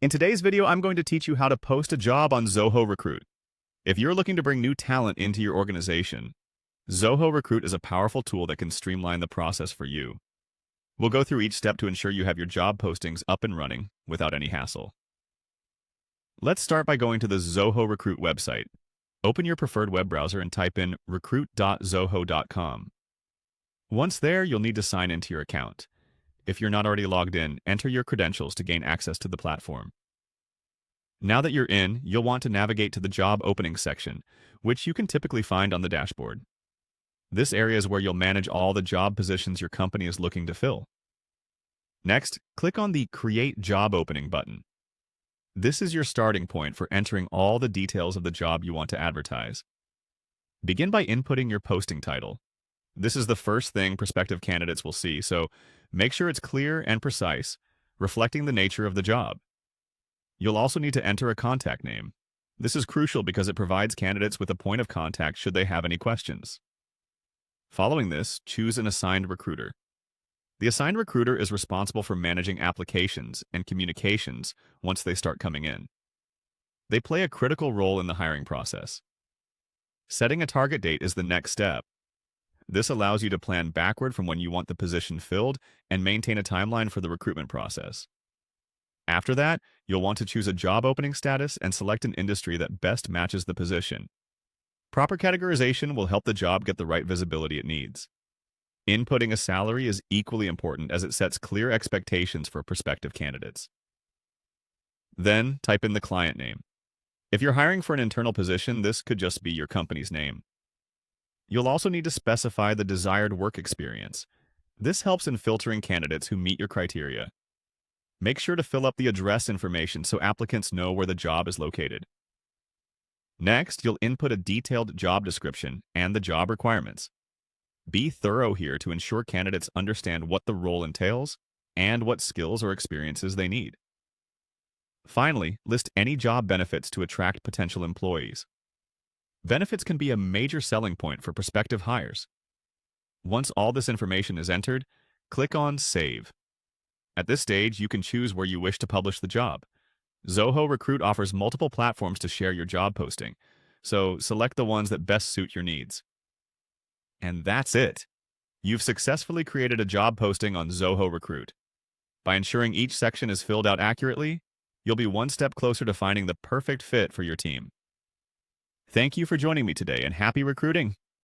In today's video, I'm going to teach you how to post a job on Zoho Recruit. If you're looking to bring new talent into your organization, Zoho Recruit is a powerful tool that can streamline the process for you. We'll go through each step to ensure you have your job postings up and running without any hassle. Let's start by going to the Zoho Recruit website. Open your preferred web browser and type in recruit.zoho.com. Once there, you'll need to sign into your account. If you're not already logged in, enter your credentials to gain access to the platform. Now that you're in, you'll want to navigate to the job openings section, which you can typically find on the dashboard. This area is where you'll manage all the job positions your company is looking to fill. Next, click on the Create Job Opening button. This is your starting point for entering all the details of the job you want to advertise. Begin by inputting your posting title. This is the first thing prospective candidates will see, so make sure it's clear and precise, reflecting the nature of the job. You'll also need to enter a contact name. This is crucial because it provides candidates with a point of contact should they have any questions. Following this, choose an assigned recruiter. The assigned recruiter is responsible for managing applications and communications once they start coming in. They play a critical role in the hiring process. Setting a target date is the next step. This allows you to plan backward from when you want the position filled and maintain a timeline for the recruitment process. After that, you'll want to choose a job opening status and select an industry that best matches the position. Proper categorization will help the job get the right visibility it needs. Inputting a salary is equally important as it sets clear expectations for prospective candidates. Then, type in the client name. If you're hiring for an internal position, this could just be your company's name. You'll also need to specify the desired work experience. This helps in filtering candidates who meet your criteria. Make sure to fill up the address information so applicants know where the job is located. Next, you'll input a detailed job description and the job requirements. Be thorough here to ensure candidates understand what the role entails and what skills or experiences they need. Finally, list any job benefits to attract potential employees. Benefits can be a major selling point for prospective hires. Once all this information is entered, click on Save. At this stage, you can choose where you wish to publish the job. Zoho Recruit offers multiple platforms to share your job posting, so select the ones that best suit your needs. And that's it. You've successfully created a job posting on Zoho Recruit. By ensuring each section is filled out accurately, you'll be one step closer to finding the perfect fit for your team. Thank you for joining me today, and happy recruiting!